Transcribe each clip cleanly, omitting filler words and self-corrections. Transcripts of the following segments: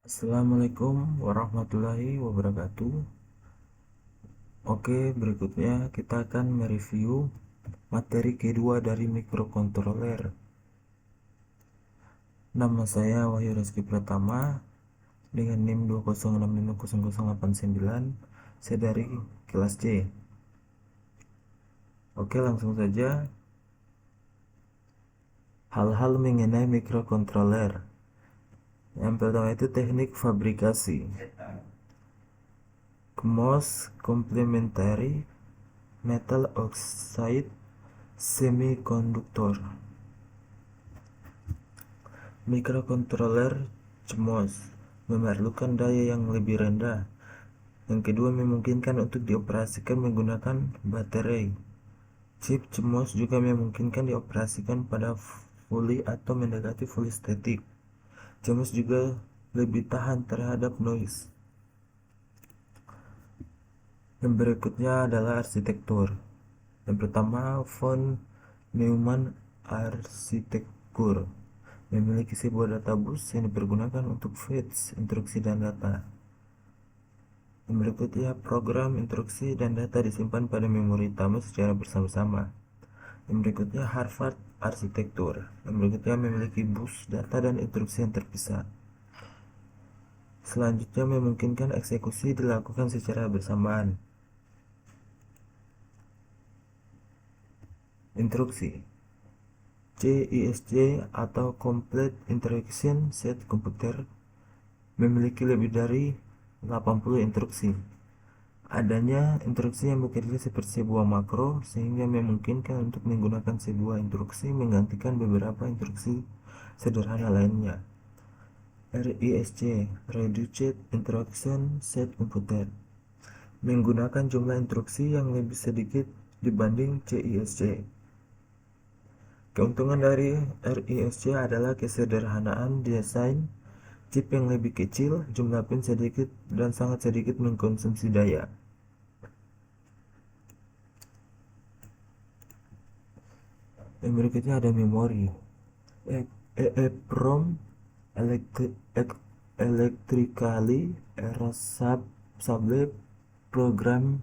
Assalamualaikum warahmatullahi wabarakatuh. Oke, berikutnya kita akan mereview materi kedua dari mikrokontroler. Nama saya Wahyu Rizky Pratama dengan NIM 206500089. Saya dari kelas C. Oke, langsung saja. Hal-hal mengenai mikrokontroler. Yang pertama itu teknik fabrikasi. CMOS Complementary Metal Oxide Semiconductor. Mikrokontroler CMOS memerlukan daya yang lebih rendah. Yang kedua, memungkinkan untuk dioperasikan menggunakan baterai. Chip CMOS juga memungkinkan dioperasikan pada fully atau mendekati fully static. CMOS juga lebih tahan terhadap noise. Yang berikutnya adalah arsitektur. Yang pertama, von Neumann Arsitektur memiliki sebuah databus yang dipergunakan untuk fetch, instruksi, dan data. Yang berikutnya, program, instruksi, dan data disimpan pada memori utama secara bersama-sama. Yang berikutnya, Harvard Arsitektur. Yang berikutnya memiliki bus data dan instruksi yang terpisah. Selanjutnya, memungkinkan eksekusi dilakukan secara bersamaan. Instruksi CISC atau Complete Instruction Set komputer memiliki lebih dari 80 instruksi. Adanya instruksi yang bekerja seperti sebuah makro sehingga memungkinkan untuk menggunakan sebuah instruksi menggantikan beberapa instruksi sederhana lainnya. RISC Reduced Instruction Set Computer menggunakan jumlah instruksi yang lebih sedikit dibanding CISC. Keuntungan dari RISC adalah kesederhanaan desain, chip yang lebih kecil, jumlah pin sedikit, dan sangat sedikit mengkonsumsi daya. Yang berikutnya ada memori. EEPROM Electrically Erasable Program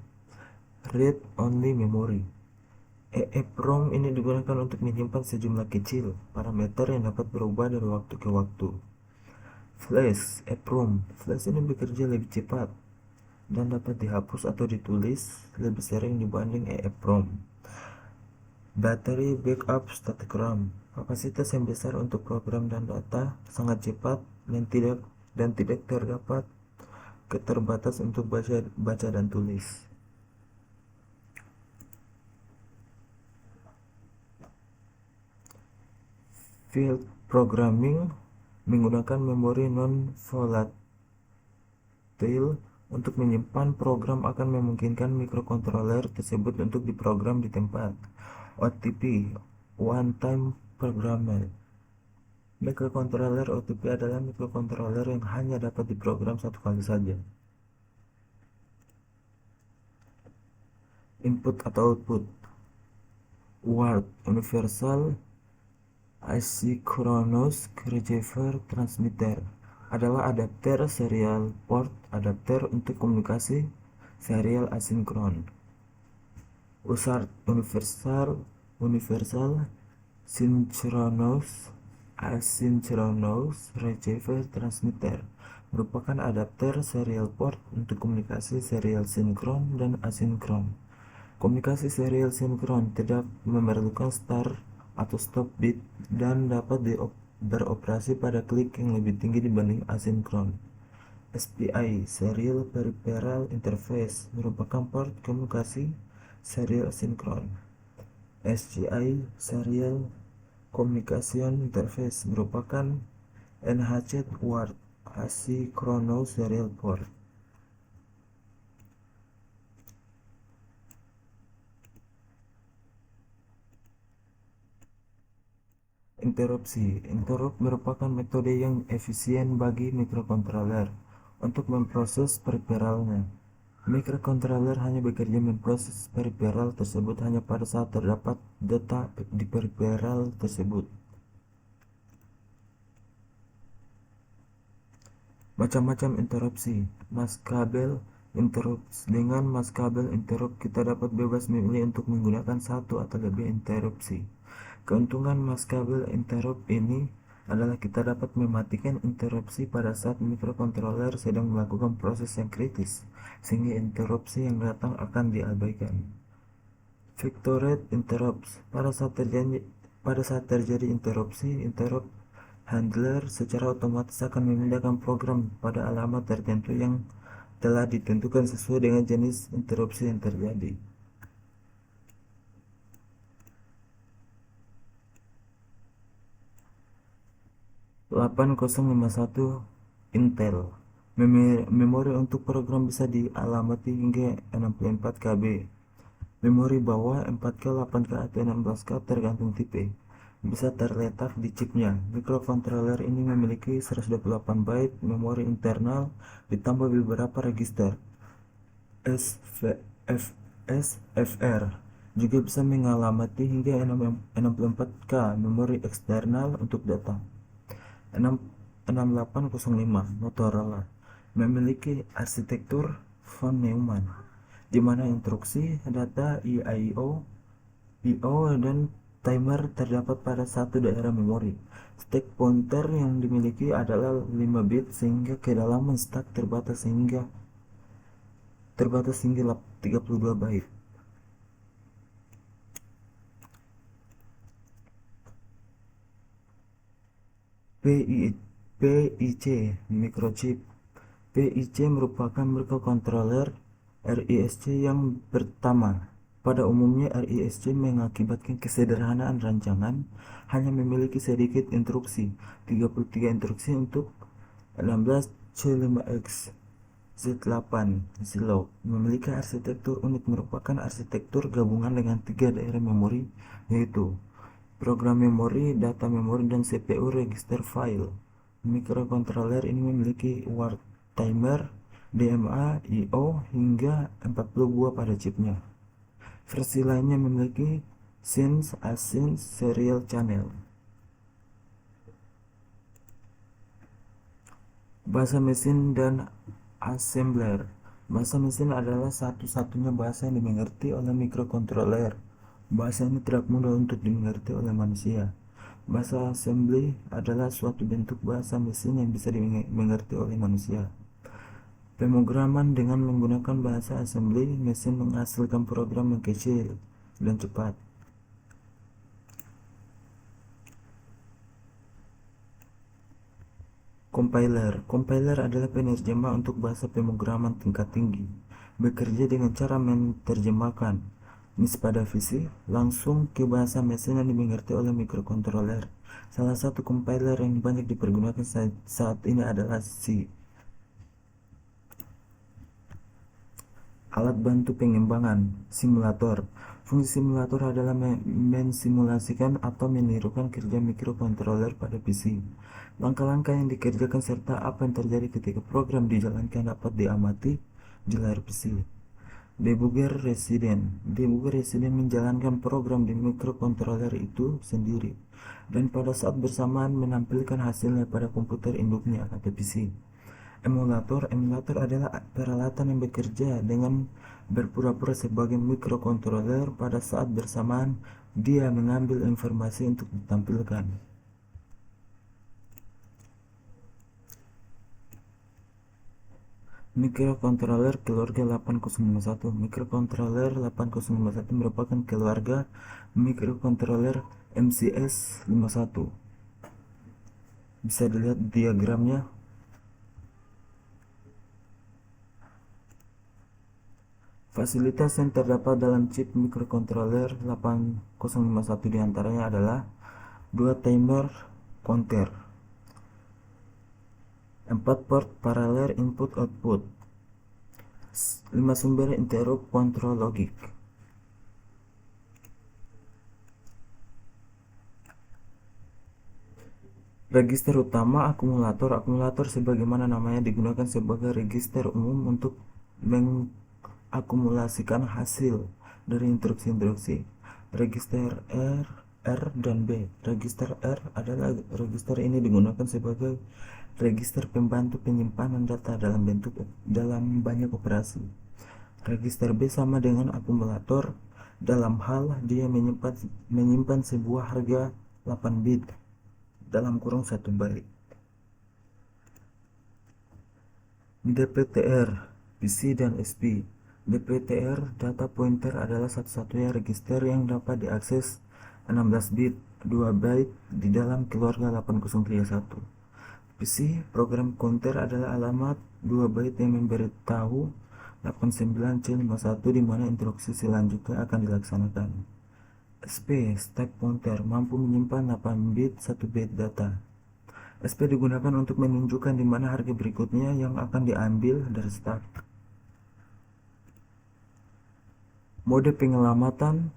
Read Only Memory. EEPROM ini digunakan untuk menyimpan sejumlah kecil parameter yang dapat berubah dari waktu ke waktu. Flash EEPROM. Flash ini bekerja lebih cepat dan dapat dihapus atau ditulis lebih sering dibanding EEPROM. Battery Backup Static RAM. Kapasitas yang besar untuk program dan data, sangat cepat dan tidak terdapat keterbatas untuk baca dan tulis. Field Programming menggunakan memori non-volatile untuk menyimpan program akan memungkinkan mikrokontroler tersebut untuk diprogram di tempat. OTP One Time Programmer. Mikrokontroler OTP adalah mikrokontroler yang hanya dapat diprogram satu kali saja. Input atau output. UART Universal Asynchronous Receiver Transmitter adalah adapter serial port adapter untuk komunikasi serial asinkron. USART Universal Synchronous Asynchronous Receiver Transmitter merupakan adapter serial port untuk komunikasi serial sinkron dan asinkron. Komunikasi serial sinkron tidak memerlukan start atau stop bit dan dapat beroperasi pada klik yang lebih tinggi dibanding asinkron. SPI Serial Peripheral Interface merupakan port komunikasi serial sinkron. SCI Serial Communication Interface merupakan NHC UART Asynchronous Serial Port. Interupsi. Interrupt merupakan metode yang efisien bagi mikrokontroler untuk memproses periferalnya. Mikrokontroler hanya bekerja memproses periferal tersebut hanya pada saat terdapat data di periferal tersebut. Macam-macam interupsi. Maskabel interrupt. Dengan maskabel interrupt kita dapat bebas memilih untuk menggunakan satu atau lebih interupsi. Keuntungan maskabel interrupt ini adalah kita dapat mematikan interupsi pada saat mikrokontroler sedang melakukan proses yang kritis, sehingga interupsi yang datang akan diabaikan. Vectored interrupts. Pada saat terjadi interupsi, interrupt handler secara otomatis akan memindahkan program pada alamat tertentu yang telah ditentukan sesuai dengan jenis interupsi yang terjadi. 8051 Intel. Memori untuk program bisa dialamati hingga 64 KB. Memori bawah 4K, 8K, atau 16K tergantung tipe. Bisa terletak di chipnya. Mikrokontroler ini memiliki 128 byte memori internal ditambah beberapa register SFR. Juga bisa mengalamati hingga 64K memori eksternal untuk data. 6805 Motorola memiliki arsitektur von Neumann, di mana instruksi, data, I/O, dan timer terdapat pada satu daerah memori. Stack pointer yang dimiliki adalah 5 bit sehingga kedalaman stack terbatas hingga 32 byte. PIC microchip. PIC merupakan microcontroller RISC yang pertama. Pada umumnya RISC mengakibatkan kesederhanaan rancangan, hanya memiliki sedikit instruksi, 33 instruksi untuk 16C5X Z8 Zilog. Memiliki arsitektur unik, merupakan arsitektur gabungan dengan 3 daerah memori, yaitu program memori, data memori, dan CPU register file. Mikrokontroler ini memiliki word timer, DMA, I/O hingga 40 buah pada chipnya. Versi lainnya memiliki Sins, Async, Serial Channel. Bahasa mesin dan assembler. Bahasa mesin adalah satu-satunya bahasa yang dimengerti oleh mikrokontroler. Bahasa ini tidak mudah untuk dimengerti oleh manusia. Bahasa assembly adalah suatu bentuk bahasa mesin yang bisa dimengerti oleh manusia. Pemrograman dengan menggunakan bahasa assembly, mesin menghasilkan program yang kecil dan cepat. Compiler adalah penerjemah untuk bahasa pemrograman tingkat tinggi. Bekerja dengan cara menerjemahkan pada visi langsung ke bahasa mesin yang dimengerti oleh mikrokontroler. Salah satu compiler yang banyak dipergunakan saat ini adalah C. Alat bantu pengembangan, simulator. Fungsi simulator adalah mensimulasikan atau menirukan kerja mikrokontroler pada PC. Langkah-langkah yang dikerjakan serta apa yang terjadi ketika program dijalankan dapat diamati di layar PC. Debugger Resident menjalankan program di mikrokontroler itu sendiri, dan pada saat bersamaan menampilkan hasilnya pada komputer induknya atau PC. Emulator adalah peralatan yang bekerja dengan berpura-pura sebagai mikrokontroler. Pada saat bersamaan dia mengambil informasi untuk ditampilkan. Mikrokontroler keluarga 8051. Mikrokontroler 8051 merupakan keluarga mikrokontroler MCS 51. Bisa dilihat diagramnya. Fasilitas yang terdapat dalam chip mikrokontroler 8051 diantaranya adalah 2 timer counter, 4 port paralel input-output, 5 sumber interrupt control logic. Register utama akumulator sebagaimana namanya digunakan sebagai register umum untuk mengakumulasikan hasil dari instruksi-instruksi. Register R R dan B. Register R adalah register ini digunakan sebagai register pembantu penyimpanan data dalam banyak operasi. Register B sama dengan akumulator dalam hal dia menyimpan sebuah harga 8 bit dalam kurung 1 byte. DPTR, PC dan SP. DPTR data pointer adalah satu-satunya register yang dapat diakses 16 bit 2 byte di dalam keluarga 8031. PC program counter adalah alamat 2 byte yang memberitahu 89C51 di mana instruksi selanjutnya akan dilaksanakan. SP stack pointer mampu menyimpan 8 bit 1 byte data. SP digunakan untuk menunjukkan di mana harga berikutnya yang akan diambil dari stack. Mode penyelamatan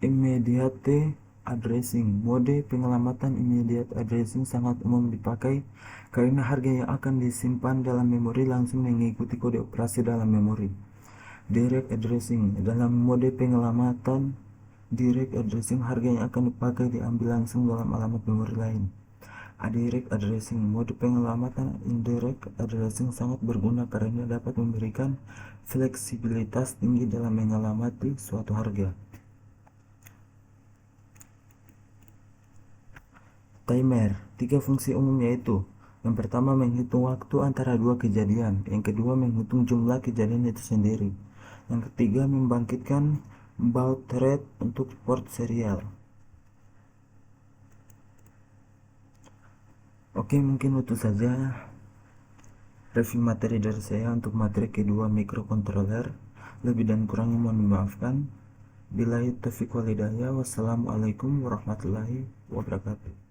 immediate addressing. Mode penyelamatan immediate addressing sangat umum dipakai karena harga yang akan disimpan dalam memori langsung mengikuti kode operasi dalam memori. Direct addressing. Dalam mode penyelamatan direct addressing, harga yang akan dipakai diambil langsung dalam alamat memori lain. Indirect addressing. Mode penyelamatan indirect addressing sangat berguna karena dapat memberikan fleksibilitas tinggi dalam menyelamati suatu harga. Timer. 3 fungsi umum yaitu: yang pertama menghitung waktu antara dua kejadian, yang kedua menghitung jumlah kejadian itu sendiri, yang ketiga membangkitkan baud rate untuk port serial. Oke, mungkin itu saja review materi dari saya untuk materi kedua microcontroller. Lebih dan kurangnya mohon dimaafkan. Billahi taufiq wal hidayah. Wassalamualaikum warahmatullahi wabarakatuh.